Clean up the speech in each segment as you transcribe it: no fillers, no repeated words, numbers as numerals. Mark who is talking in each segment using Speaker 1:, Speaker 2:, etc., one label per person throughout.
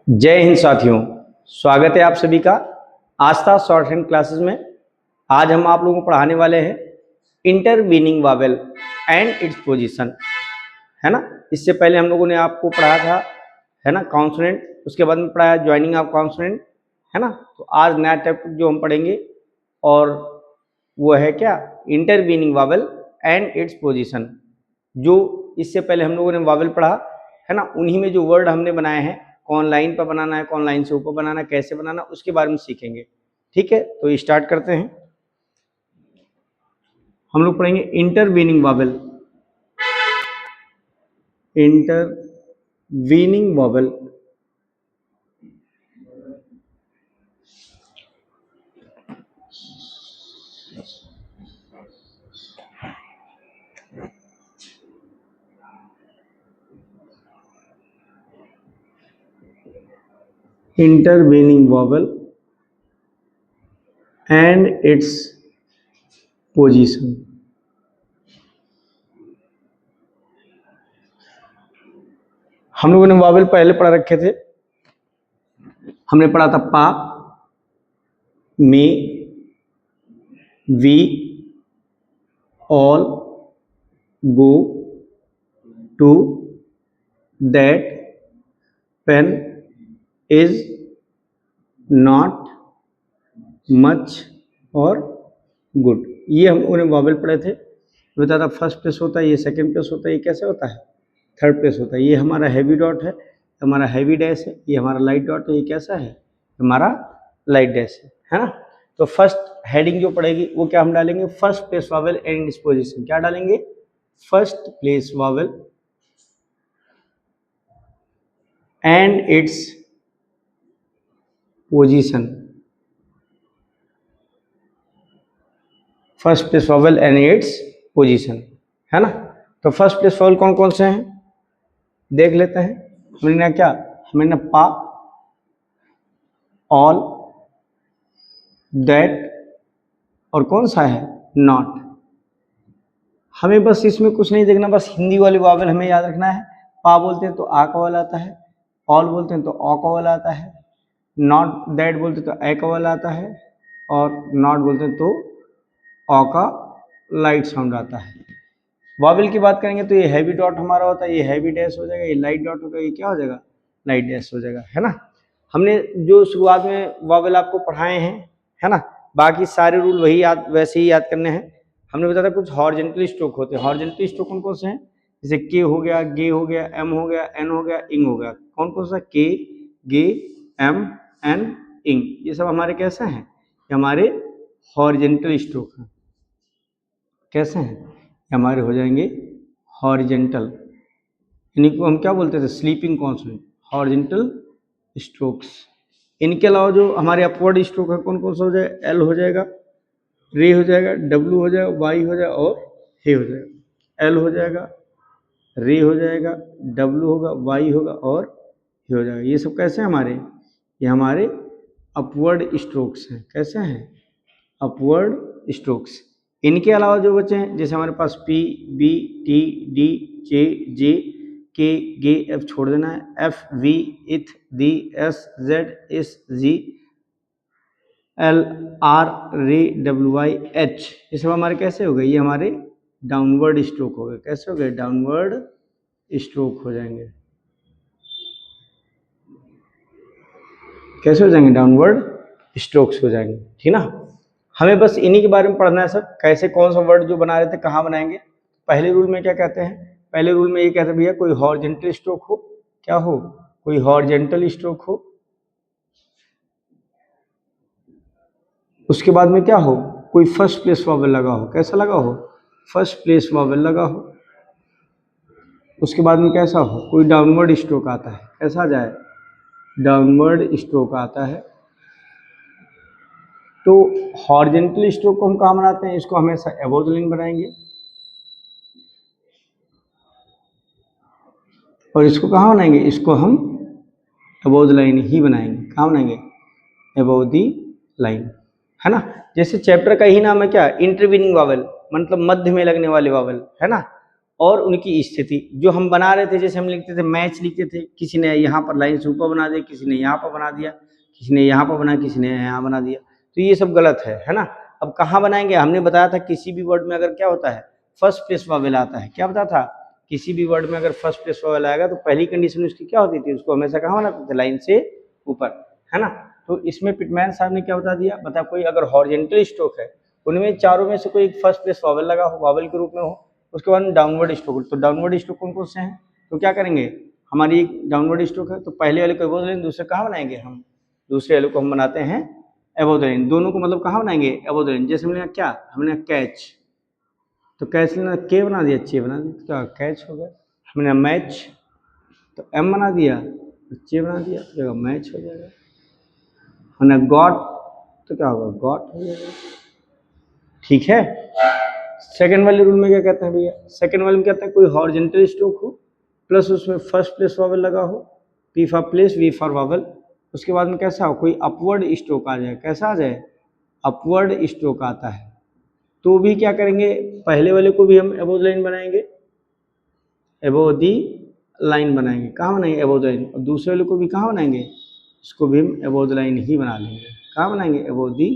Speaker 1: जय हिंद साथियों, स्वागत है आप सभी का आस्था शॉर्ट हैंड क्लासेस में। आज हम आप लोगों को पढ़ाने वाले हैं intervening Wavell and its position, है ना। इससे पहले हम लोगों ने आपको पढ़ा था, है ना, कॉन्सोनेंट, उसके बाद में पढ़ाया ज्वाइनिंग ऑफ कॉन्सोनेंट, है ना। तो आज नया टॉपिक जो हम पढ़ेंगे और वो है क्या, intervening Wavell and its position. जो इससे पहले हम लोगों ने वावेल पढ़ा, है ना, उन्हीं में जो वर्ड हमने बनाए हैं, कौन लाइन पर बनाना है, कौन लाइन से ऊपर बनाना है, कैसे बनाना, उसके बारे में सीखेंगे। ठीक है, तो स्टार्ट करते हैं। हम लोग पढ़ेंगे intervening Wavell. Intervening Wavell, intervening Wavell and its position. हम लोगों ने वावेल पहले पढ़ा रखे थे। हमने पढ़ा था pa, may, we, all, go, to, that, pen, is, not, much और गुड। ये हम उन्हें वावेल पढ़े थे। बताया था फर्स्ट प्लेस होता है, ये सेकंड प्लेस होता है, ये कैसे होता है, थर्ड प्लेस होता है। ये हमारा हैवी डॉट है, हमारा हैवी डैश है, ये हमारा लाइट डॉट है, ये कैसा है, हमारा लाइट डैश है ना। तो फर्स्ट हेडिंग जो पड़ेगी वो क्या हम डालेंगे, first place Wavell and its position. क्या डालेंगे, first place Wavell and its position. First place Wavell and its position, है ना। तो फर्स्ट प्लेस वावेल कौन कौन से हैं देख लेते हैं। हमने क्या, हमने पा, ऑल, दैट और कौन सा है, नॉट। हमें बस इसमें कुछ नहीं देखना, बस हिंदी वाले वावेल हमें याद रखना है। पा बोलते हैं तो आ का वाला आता है, ऑल बोलते हैं तो औ का वाला आता है, नॉट दैट बोलते हैं तो ए का वाला आता है, और नॉट बोलते हैं तो औ का लाइट साउंड आता है। वावेल की बात करेंगे तो ये हैवी डॉट हमारा होता है, ये हैवी डैश हो जाएगा, ये लाइट डॉट होगा, ये क्या हो जाएगा, लाइट डैश हो जाएगा, है ना। हमने जो शुरुआत में वावेल आपको पढ़ाए हैं, है ना, बाकी सारे रूल वही याद, वैसे ही याद करने हैं। हमने बताया था कुछ हॉरिजॉन्टल स्ट्रोक होते हैं। हॉरिजॉन्टल स्ट्रोक कौन कौन से हैं, जैसे के हो गया, गे हो गया, एम हो गया, एन हो गया, इंग हो गया। कौन कौन सा, के, गे, एम, एन, इंग, ये सब हमारे कैसे हैं, ये हमारे हॉरिजॉन्टल स्ट्रोक हैं। कैसे हैं, हमारे हो जाएंगे हॉरिजॉन्टल, इन्हीं को हम क्या बोलते थे, स्लीपिंग कॉन्सोनेंट, हॉरिजॉन्टल स्ट्रोक्स। इनके अलावा जो हमारे अपवर्ड स्ट्रोक है कौन कौन सा हो जाएगा, एल हो जाएगा, रे हो जाएगा, डब्ल्यू हो जाएगा, वाई हो जाएगा और हे हो जाएगा। एल हो जाएगा, रे हो जाएगा, डब्ल्यू होगा, वाई होगा और हे हो जाएगा। ये सब कैसे हैं हमारे, ये हमारे अपवर्ड स्ट्रोक्स हैं। कैसे हैं, अपवर्ड स्ट्रोक्स। इनके अलावा जो बचे हैं, जैसे हमारे पास P, B, T, D, J, J, K, गे, एफ छोड़ देना है, F, V, eth, D, S, Z, S, G, L, R, रे, डब्ल्यू, वाई, एच, ये सब हमारे कैसे हो गए, ये हमारे डाउनवर्ड स्ट्रोक हो गए। कैसे हो गए, डाउनवर्ड स्ट्रोक हो जाएंगे। कैसे हो जाएंगे, डाउनवर्ड स्ट्रोक्स हो जाएंगे, ठीक ना। हमें बस इन्हीं के बारे में पढ़ना है सब, कैसे कौन सा वर्ड जो बना रहे थे कहाँ बनाएंगे। पहले रूल में क्या कहते हैं, पहले रूल में ये कहते हैं भैया कोई हॉरिजॉन्टल स्ट्रोक हो, क्या हो, कोई हॉरिजॉन्टल स्ट्रोक हो, उसके बाद में क्या हो, कोई फर्स्ट प्लेस वावेल लगा हो। कैसा लगा हो, फर्स्ट प्लेस वावेल लगा हो। उसके बाद में कैसा हो, कोई डाउनवर्ड स्ट्रोक आता है। कैसा आ जाए, डाउनवर्ड स्ट्रोक आता है। तो हॉरिजॉन्टल स्ट्रोक को हम कहाँ बनाते हैं, इसको हमेशा अबव द लाइन बनाएंगे, और इसको कहाँ बनाएंगे, इसको हम अबव द लाइन ही बनाएंगे। कहाँ बनाएंगे, अबव द लाइन, है ना। जैसे चैप्टर का ही नाम है क्या, इंटरवीनिंग वावेल, मतलब मध्य में लगने वाले वावेल, है ना। और उनकी स्थिति जो हम बना रहे थे, जैसे हम लिखते थे मैच लिखते थे, किसी ने यहाँ पर लाइन से ऊपर बना दिया, किसी ने यहाँ पर बना दिया, किसी ने यहाँ पर बना, किसी ने यहाँ बना दिया, तो ये सब गलत है ना। अब कहाँ बनाएंगे, हमने बताया था किसी भी वर्ड में अगर क्या होता है फर्स्ट प्लेस वावेल आता है, क्या बताया था, किसी भी वर्ड में अगर फर्स्ट प्लेस वावेल आएगा तो पहली कंडीशन उसकी क्या होती थी, उसको हमेशा कहाँ बनाते थे, लाइन से ऊपर, है ना। तो इसमें पिटमैन साहब ने क्या बता दिया, बता कोई अगर हॉरिजॉन्टल स्ट्रोक है उनमें चारों में से कोई फर्स्ट प्लेस वावेल लगा हो, वावेल के रूप में हो, उसके बाद डाउनवर्ड स्ट्रोक, तो डाउनवर्ड स्ट्रोक कौन कौन से हैं, तो क्या करेंगे, हमारी एक डाउनवर्ड स्ट्रोक है तो पहले वाले को एबोव द लाइन, दूसरे कहाँ बनाएंगे हम, दूसरे वाले को हम बनाते हैं एबोव द लाइन, दोनों को मतलब कहाँ बनाएंगे एबोव द लाइन। जैसे हमने क्या, हमने कैच, तो कैच ने के बना दिया, चे बना दिया, तो क्या कैच हो गया। हमने मैच तो एम बना दिया, तो चे बना दिया, तो मैच हो जाएगा। हमने गॉट तो क्या होगा, गॉट हो जाएगा, ठीक है। सेकंड वाले रूल में क्या कहते हैं भैया, सेकंड वाले में कहते हैं कोई हॉरिजॉन्टल स्ट्रोक हो प्लस उसमें फर्स्ट प्लेस वावेल लगा हो, P for place, V for vowel, उसके बाद में कैसा हो, कोई अपवर्ड स्ट्रोक आ जाए, कैसा आ जाए, अपवर्ड स्ट्रोक आता है, तो भी क्या करेंगे, पहले वाले को भी हम एबोव द लाइन बनाएंगे, एबोव दी लाइन बनाएंगे, कहाँ बनाएंगे एबोव द लाइन, और दूसरे वाले को भी कहाँ बनाएंगे, इसको भी हम एबोव द लाइन ही बना लेंगे, कहाँ बनाएंगे एबोव दी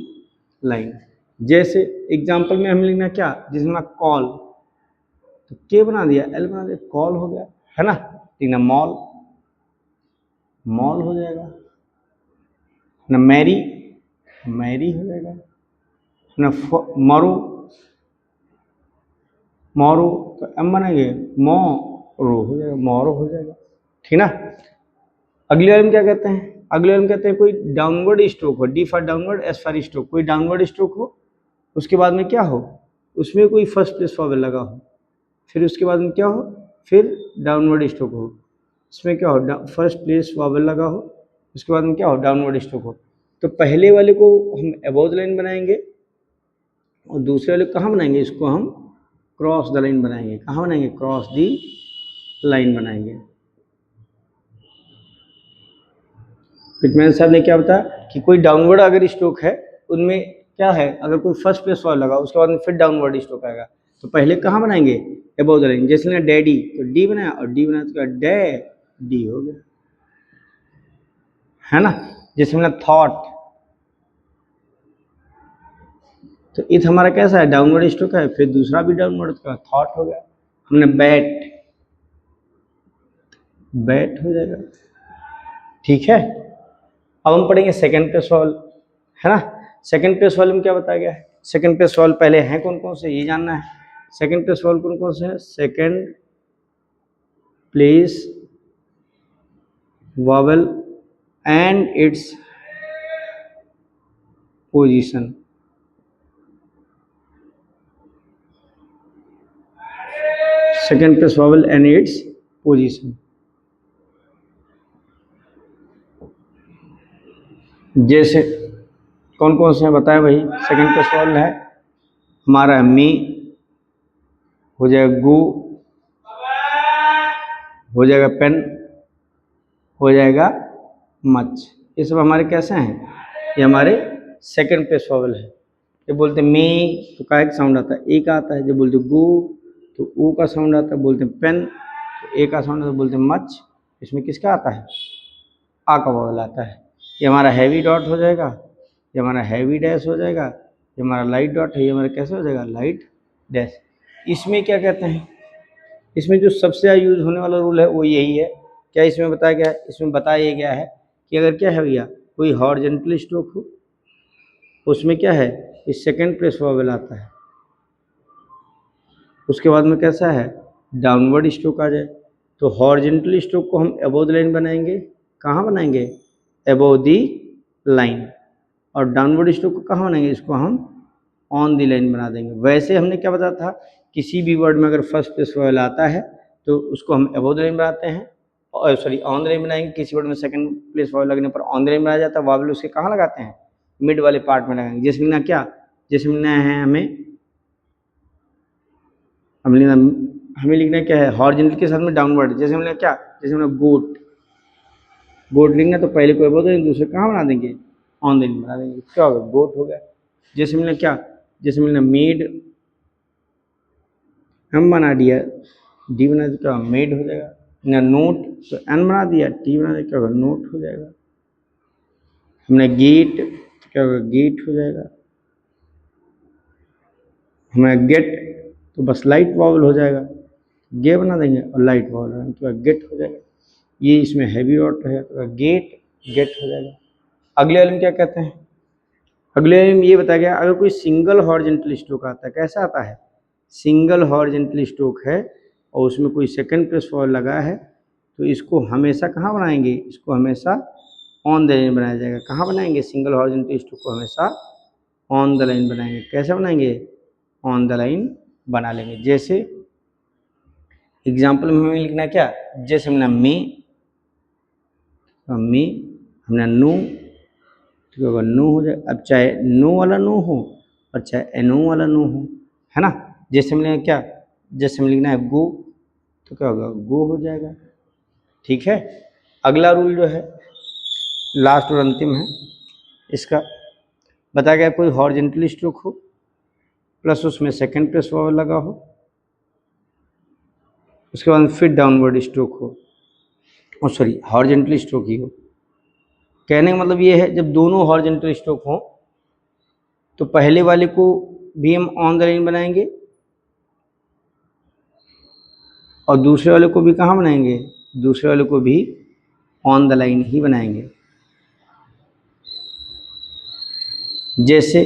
Speaker 1: लाइन। जैसे एग्जाम्पल में हम लिखना क्या, जिसमें कॉल, तो के बना दिया, एल बना दिया, कॉल हो गया, है ना, लिखना मॉल, मॉल हो जाएगा ना, मैरी, मैरी हो जाएगा ना, मरो, मोरो, तो एम बनाएंगे मोरो हो जाएगा, मोरो हो जाएगा, ठीक ना। अगले वाले में क्या कहते हैं, अगले वाले में कहते हैं कोई डाउनवर्ड स्ट्रोक हो, D for downward, S for stroke, कोई डाउनवर्ड स्ट्रोक हो, उसके बाद में क्या हो, उसमें कोई फर्स्ट प्लेस वावेल लगा हो, फिर उसके बाद में क्या हो, फिर डाउनवर्ड स्ट्रोक हो, इसमें क्या हो, फर्स्ट प्लेस वावेल लगा हो, उसके बाद में क्या हो, डाउनवर्ड स्ट्रोक हो, तो पहले वाले को हम एबोव द लाइन बनाएंगे और दूसरे वाले कहाँ बनाएंगे, इसको हम क्रॉस द लाइन बनाएंगे, कहाँ बनाएंगे, क्रॉस दी लाइन बनाएंगे। पिटमैन साहब ने क्या बताया कि कोई डाउनवर्ड अगर स्ट्रोक है उनमें क्या है, अगर कोई फर्स्ट प्लेस वाला लगा उसके बाद में फिर डाउनवर्ड स्ट्रोक आएगा, तो पहले कहाँ बनाएंगे एबोव द लाइन। जैसे ना डैडी, तो डी बनाया और डी बनाया तो क्या डे डी हो गया, है ना। जैसे हमने थॉट, तो इथ हमारा कैसा है, डाउनवर्ड स्ट्रोक है, फिर दूसरा भी डाउनवर्ड का थॉट हो गया। हमने बैट, बैट हो जाएगा, ठीक है। अब हम पढ़ेंगे सेकंड प्लेस वावेल, है ना। सेकंड प्लेस वावेल में क्या बताया गया है, सेकंड प्लेस वावेल पहले हैं कौन कौन से, ये जानना है। सेकंड प्लेस वावेल कौन कौन से हैं, second place Wavell and its position, second place Wavell and its position. जैसे कौन कौन से हैं बताए भाई, सेकंड प्लेस वावेल है हमारा मी, हो जाएगा गो, हो जाएगा पेन, हो जाएगा मच, ये सब हमारे कैसे हैं, ये हमारे सेकंड प्लेस वावेल है। जब बोलते हैं मे तो का एक साउंड आता है, ए का आता है, जब बोलते गो तो ओ का साउंड आता है, बोलते हैं पेन तो ए का साउंड आता है, बोलते हैं मच, इसमें किसका आता है, आ का वावेल आता है। ये हमारा हैवी डॉट हो जाएगा, ये हमारा हैवी डैश हो जाएगा, ये हमारा लाइट डॉट है, ये हमारा कैसे हो जाएगा, लाइट डैश। इसमें क्या कहते हैं, इसमें जो सबसे ज़्यादा यूज होने वाला रूल है वो यही है, क्या इसमें बताया गया है, इसमें बताया गया है कि अगर क्या है भैया कोई हॉरिजॉन्टल स्ट्रोक हो उसमें क्या है, इस सेकंड प्लेस वावेल आता है, उसके बाद में कैसा है, डाउनवर्ड स्ट्रोक आ जाए, तो हॉरिजॉन्टल स्ट्रोक को हम एबोव द लाइन बनाएंगे, कहाँ बनाएंगे, एबोव दी लाइन, और डाउनवर्ड स्ट्रोक को कहाँ बनाएंगे, इसको हम ऑन दी लाइन बना देंगे। वैसे हमने क्या बताया था, किसी भी वर्ड में अगर फर्स्ट प्लेस वावेल आता है तो उसको हम एबोव द लाइन बनाते हैं, और सॉरी ऑन द लाइन बनाएंगे। किसी वर्ड में सेकंड प्लेस वावेल लगने पर ऑन द लाइन बनाया जाता है, वावेल उसके कहाँ लगाते हैं, मिड वाले पार्ट में लगाएंगे। जैसे लिखना क्या, जैसे लिखना है हमें लिखना क्या है, हॉरिजॉन्टल के साथ में डाउनवर्ड, जैसे हमने क्या, जैसे हमने गोट, गोट लिखना तो पहले को एबोव द लाइन, दूसरे कहाँ बना देंगे, ऑन द लाइन बना देंगे, क्या होगा, गोट हो गया। जैसे हमने क्या, जैसे हमने मेड हम बना दिया, डी बना दिया क्या होगा, मेड हो जाएगा ना। नोट तो एन बना दिया, टी बना दिया क्या होगा, नोट हो जाएगा। हमने गेट तो क्या होगा, गेट हो जाएगा। हमें गेट तो बस लाइट वावल हो जाएगा, गे बना देंगे और लाइट वावल तो गेट हो जाएगा। ये इसमें हैवी डॉट रहेगा तो गेट गेट हो जाएगा। अगले वाले में क्या कहते हैं, अगले वाले में ये बताया गया अगर कोई सिंगल हॉरिजॉन्टल स्ट्रोक आता है, कैसा आता है, सिंगल हॉरिजॉन्टल स्ट्रोक है और उसमें कोई सेकंड प्रेस फॉल लगा है तो इसको हमेशा कहाँ बनाएंगे, इसको हमेशा ऑन द लाइन बनाया जाएगा। कहाँ बनाएंगे, सिंगल हॉरिजॉन्टल स्ट्रोक को हमेशा ऑन द लाइन बनाएंगे। कैसे बनाएंगे, ऑन द लाइन बना लेंगे। जैसे एग्जाम्पल में हमें लिखना क्या, जैसे हमने मी हमने नो तो अगर नो हो जाए, अब चाहे नो वाला नो हो और चाहे एनो वाला नो हो, है ना। जैसे हमने क्या, जैसे हमें लिखना है गो तो क्या होगा, गो हो जाएगा। ठीक है, अगला रूल जो है लास्ट और अंतिम है इसका, बताया गया कोई हॉरिजॉन्टल स्ट्रोक हो प्लस उसमें सेकंड प्रेस वावल लगा हो, उसके बाद फिर डाउनवर्ड स्ट्रोक हो, और सॉरी हॉरिजॉन्टल स्ट्रोक ही हो। कहने का मतलब ये है जब दोनों हॉरिजॉन्टल स्ट्रोक हो तो पहले वाले को भी हम ऑन द लाइन बनाएंगे और दूसरे वाले को भी कहाँ बनाएंगे, दूसरे वाले को भी ऑन द लाइन ही बनाएंगे। जैसे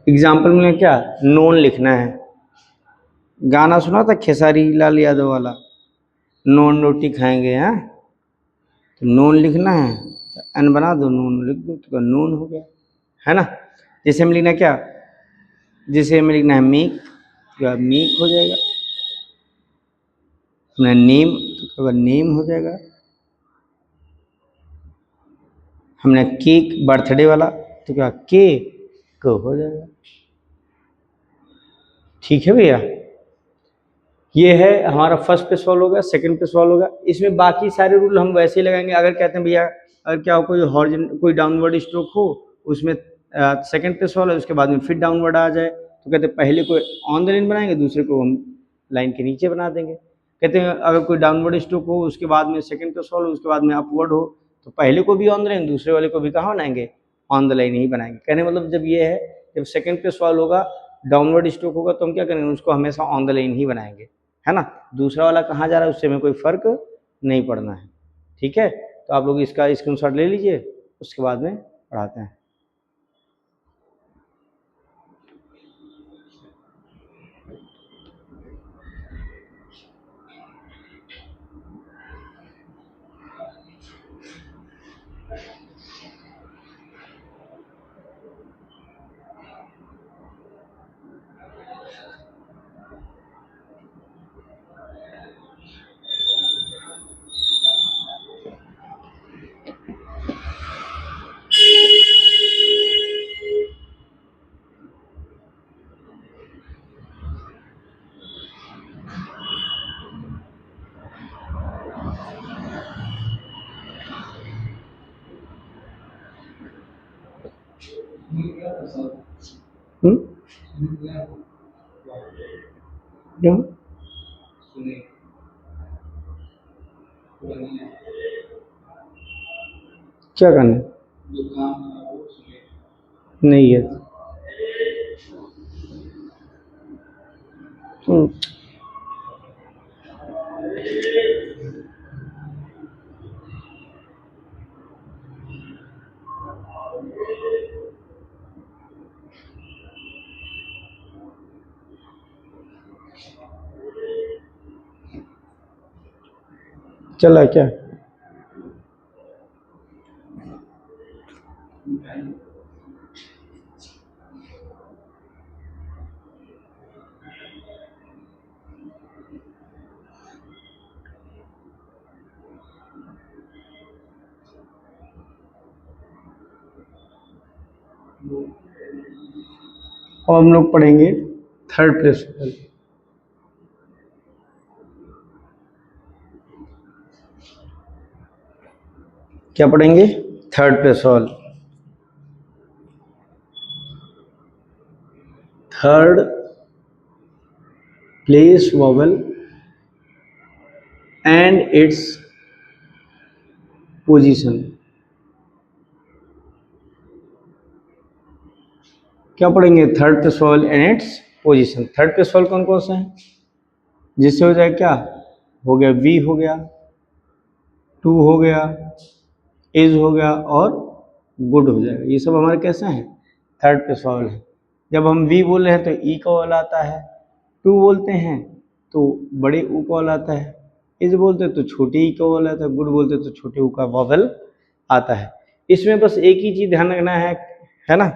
Speaker 1: एग्जाम्पल में क्या, नोन लिखना है, गाना सुना था खेसारी लाल यादव वाला, नोन रोटी खाएंगे, हैं तो नोन लिखना है, एन बना दो, नोन लिख दो तो नोन हो गया, है ना। जैसे हम लिखना क्या, जैसे हमें लिखना है मीक तो मीक हो जाएगा, हमने नेम तो नेम हो जाएगा, हमने केक बर्थडे वाला तो क्या केक हो जाएगा। ठीक है भैया, ये है हमारा फर्स्ट पे सॉल्व होगा, सेकंड पे सॉल्व होगा। इसमें बाकी सारे रूल हम वैसे ही लगाएंगे। अगर कहते हैं भैया अगर क्या हो कोई डाउनवर्ड स्ट्रोक हो उसमें सेकंड पे सॉल्व है, उसके बाद में फिर डाउनवर्ड आ जाए तो कहते हैं पहले को ऑन द लाइन बनाएंगे, दूसरे को हम लाइन के नीचे बना देंगे। कहते हैं अगर कोई डाउनवर्ड स्ट्रोक हो उसके बाद में सेकंड पे सॉल्व, उसके बाद में अपवर्ड हो तो पहले को भी ऑन द लाइन, दूसरे वाले को भी कहाँ बनाएंगे, ऑन द लाइन ही बनाएंगे। कहने मतलब जब ये है, जब सेकंड पे सॉल्व होगा डाउनवर्ड स्ट्रोक होगा तो हम क्या करेंगे, उसको हमेशा ऑन द लाइन ही बनाएंगे, है ना। दूसरा वाला कहाँ जा रहा है उससे हमें कोई फर्क नहीं पड़ना है। ठीक है, तो आप लोग इसका स्क्रीनशॉट ले लीजिए, उसके बाद में पढ़ाते हैं। क्यों क्या करना है? नहीं है। चला क्या, अब हम लोग पढ़ेंगे थर्ड प्रिंसिपल। क्या पढ़ेंगे, third principal. Third place vowel and its position. क्या पढ़ेंगे? Third place vowel and its position. Third place vowel कौन कौन से हैं? जिससे हो जाए क्या हो गया, वी हो गया, टू हो गया, इज हो गया और गुड हो जाएगा। ये सब हमारे कैसे हैं? थर्ड प्लेस वॉवल है। जब हम वी बोल रहे हैं तो ई का वॉवल आता है, टू बोलते हैं तो बड़े ऊ का वॉवल आता है, इज बोलते हैं तो छोटे ई का वॉवल आता है, गुड बोलते हैं तो छोटे ऊ का वॉवल आता है। इसमें बस एक ही चीज ध्यान रखना है ना,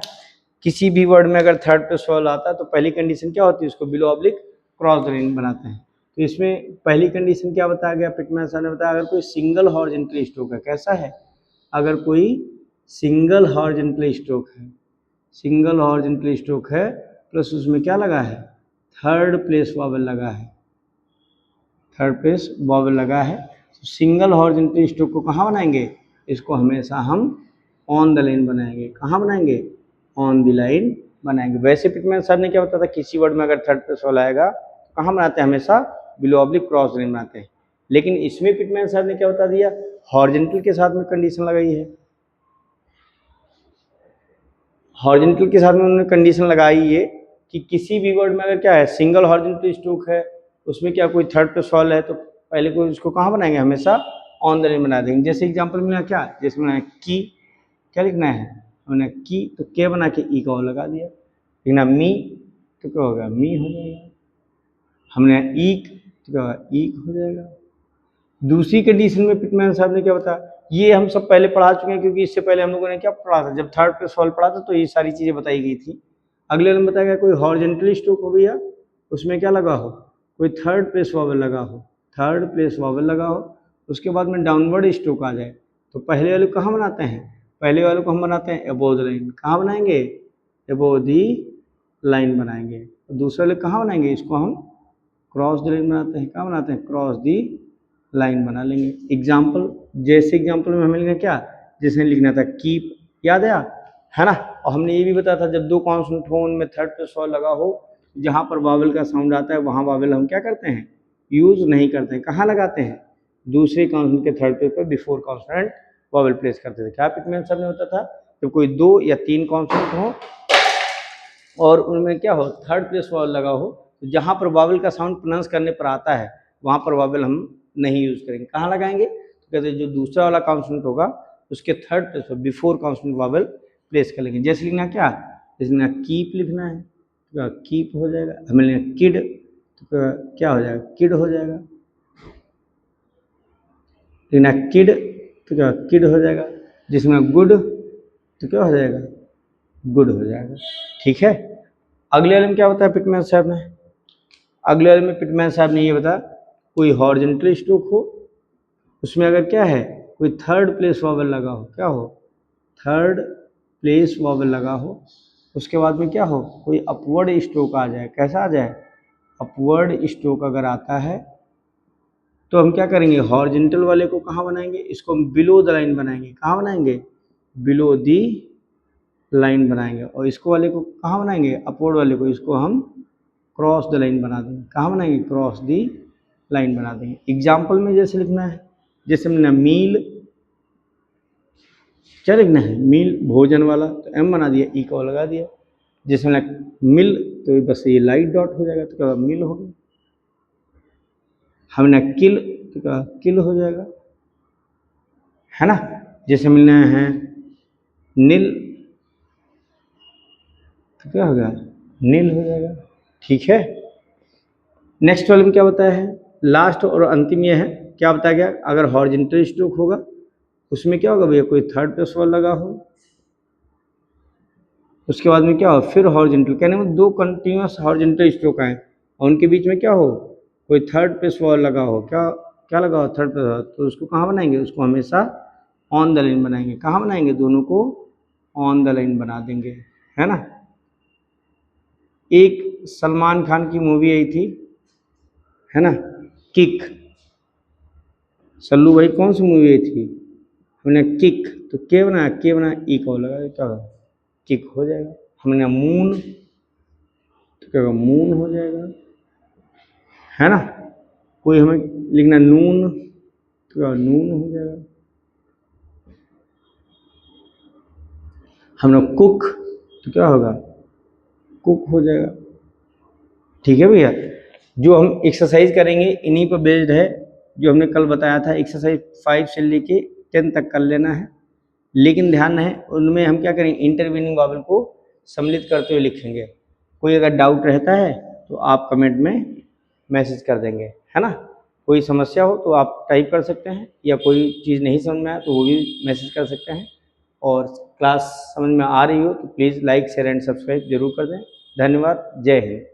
Speaker 1: किसी भी वर्ड में अगर थर्ड प्लेस वॉवल आता है तो पहली कंडीशन क्या होती है? उसको बिलो ऑब्लिक क्रॉस लाइन बनाते हैं। तो इसमें पहली कंडीशन क्या बताया गया? पिटमैन सर ने बताया, अगर कोई सिंगल हॉरिजॉन्टल स्ट्रोक है। कैसा है? अगर कोई सिंगल हॉरिजॉन्टल स्ट्रोक है, सिंगल हॉरिजॉन्टल स्ट्रोक है प्लस उसमें क्या लगा है? थर्ड प्लेस वॉवल लगा है, थर्ड प्लेस वॉवल लगा है। तो सिंगल हॉरिजॉन्टल स्ट्रोक को कहाँ बनाएंगे? इसको हमेशा हम ऑन द लाइन बनाएंगे। कहाँ बनाएंगे? ऑन द लाइन बनाएंगे। वैसे पिटमैन सर ने क्या बताया था? किसी वर्ड में अगर थर्ड प्लेस वॉवल आएगा तो कहाँ बनाते हैं? हमेशा बिलो ऑब्लिक क्रॉस लाइन बनाते हैं। लेकिन इसमें पिटमैन सर ने क्या बता दिया? हॉरिजॉन्टल के साथ में कंडीशन लगाई है, हॉरिजॉन्टल के साथ में उन्होंने कंडीशन लगाई है कि किसी भी वर्ड में अगर क्या है, सिंगल हॉरिजॉन्टल स्ट्रोक है, उसमें क्या कोई थर्ड प्लेस वॉवल है तो पहले कोई उसको कहाँ बनाएंगे? हमेशा ऑन द लाइन बना देंगे। जैसे एग्जांपल मिला क्या? जैसे मैंने की, क्या लिखना है? हमने की तो के बना के ई का लगा दिया। लिखना मी तो क्या होगा? मी हो जाएगा। हमने ईक तो क्या होगा? ईक हो जाएगा। दूसरी कंडीशन में पिटमैन साहब ने क्या बताया? ये हम सब पहले पढ़ा चुके हैं, क्योंकि इससे पहले हम लोगों ने क्या पढ़ा था? जब थर्ड प्लेस वॉवल पढ़ा था तो ये सारी चीज़ें बताई गई थी। अगले में बताया गया कोई हॉरिजॉन्टल स्ट्रोक हो गया, उसमें क्या लगा हो? कोई थर्ड प्लेस वॉवल लगा हो, थर्ड प्लेस वॉवल लगा हो, उसके बाद में डाउनवर्ड स्ट्रोक आ जाए तो पहले वाले को कहाँ बनाते हैं? पहले वाले को हम बनाते हैं अबोव द लाइन। कहाँ बनाएंगे? अबोव दी लाइन बनाएंगे। दूसरे वाले कहाँ बनाएंगे? इसको हम क्रॉस द लाइन बनाते हैं। कहाँ बनाते हैं? क्रॉस दी लाइन बना लेंगे। एग्जाम्पल, जैसे एग्जाम्पल में हमें लिखना क्या? जैसे लिखना था कीप, याद आया है ना? और हमने ये भी बताया था जब दो कॉन्सोनेंट हो उनमें थर्ड प्लेस वॉवल लगा हो, जहाँ पर वावल का साउंड आता है वहाँ वावल हम क्या करते हैं? यूज नहीं करते हैं। कहाँ लगाते हैं? दूसरे कॉन्सोनेंट के थर्ड प्लेस पर बिफोर कॉन्सोनेंट वावल प्लेस करते थे। क्या पिटमैन सर ने होता था? जब कोई दो या तीन कॉन्सोनेंट हो और उनमें क्या हो? थर्ड प्लेस वॉवल लगा हो, तो जहाँ पर वावल का साउंड प्रोनाउंस करने पर आता है वहाँ पर वावल हम नहीं यूज करेंगे। कहाँ लगाएंगे? तो कहते हैं जो दूसरा वाला कॉन्सोनेंट होगा उसके थर्ड प्लेस पर बिफोर कॉन्सोनेंट वावल प्लेस कर लेंगे। जैसे लिखना क्या? जैसे लिखना कीप लिखना है तो कीप हो जाएगा। हमें लिखना किड तो क्या हो जाएगा? किड हो जाएगा। लिखना किड तो क्या? किड हो जाएगा। जिसमें गुड तो क्या हो जाएगा? गुड हो जाएगा। ठीक है। अगले वाले में क्या बताया पिटमैन साहब ने? अगले वाले में पिटमैन साहब ने ये बताया कोई हॉरिजॉन्टल स्ट्रोक हो, उसमें अगर क्या है? कोई थर्ड प्लेस वॉवल लगा हो, क्या हो? थर्ड प्लेस वॉवल लगा हो, उसके बाद में क्या हो? कोई अपवर्ड स्ट्रोक आ जाए। कैसा आ जाए? अपवर्ड स्ट्रोक अगर आता है तो हम क्या करेंगे? हॉरिजॉन्टल वाले को कहाँ बनाएंगे? इसको हम बिलो द लाइन बनाएंगे। कहाँ बनाएंगे? बिलो दी लाइन बनाएंगे। और इसको वाले को कहाँ बनाएंगे? अपवर्ड वाले को, इसको हम क्रॉस द लाइन बना देंगे। कहाँ बनाएंगे? क्रॉस दी लाइन बना देंगे। एग्जाम्पल में जैसे लिखना है, जैसे हमने मील, क्या लिखना है? मील भोजन वाला, तो एम बना दिया, ई का लगा दिया। जैसे हमने मिल तो बस ये लाइट डॉट हो जाएगा तो क्या? मिल हो गया। हमने किल तो क्या? किल हो जाएगा, है ना? जैसे मिलना है नील तो क्या हो गया? नील हो जाएगा। ठीक है। नेक्स्ट वाले में क्या बताया है? लास्ट और अंतिम ये है, क्या बताया गया? अगर हॉरिजॉन्टल स्ट्रोक होगा उसमें क्या होगा भैया? कोई थर्ड प्लेस वॉवल लगा हो, उसके बाद में क्या हो? फिर हॉरिजॉन्टल, कहने में दो कंटिन्यूअस हॉरिजॉन्टल स्ट्रोक आए और उनके बीच में क्या हो? कोई थर्ड प्लेस वॉवल लगा हो। क्या क्या लगा हो? Third place vowel. तो उसको कहाँ बनाएंगे? उसको हमेशा ऑन द लाइन बनाएंगे। कहाँ बनाएंगे? दोनों को ऑन द लाइन बना देंगे, है ना? एक सलमान खान की मूवी आई थी, है ना, किक। सल्लू भाई कौन सी मूवी आई थी? हमने किक तो के बनाया, के बनाया, ई को लगा क्या होगा? किक हो जाएगा। हमने मून तो क्या होगा? मून हो जाएगा। है ना। कोई हमें लिखना नून, तो नून हो जाएगा। हम लोग कुक, तो क्या होगा, कुक हो जाएगा। ठीक है भैया, जो हम एक्सरसाइज करेंगे इन्हीं पर बेस्ड है, जो हमने कल बताया था एक्सरसाइज 5 से लेके 10 तक कर लेना है। लेकिन ध्यान है उनमें हम क्या करेंगे, इंटरवीनिंग वॉवेल को सम्मिलित करते हुए लिखेंगे। कोई अगर डाउट रहता है तो आप कमेंट में मैसेज कर देंगे, है ना। कोई समस्या हो तो आप टाइप कर सकते हैं, या कोई चीज़ नहीं समझ में आए तो वो भी मैसेज कर सकते हैं। और क्लास समझ में आ रही हो तो please like share and subscribe जरूर कर दें। धन्यवाद, जय हिंद।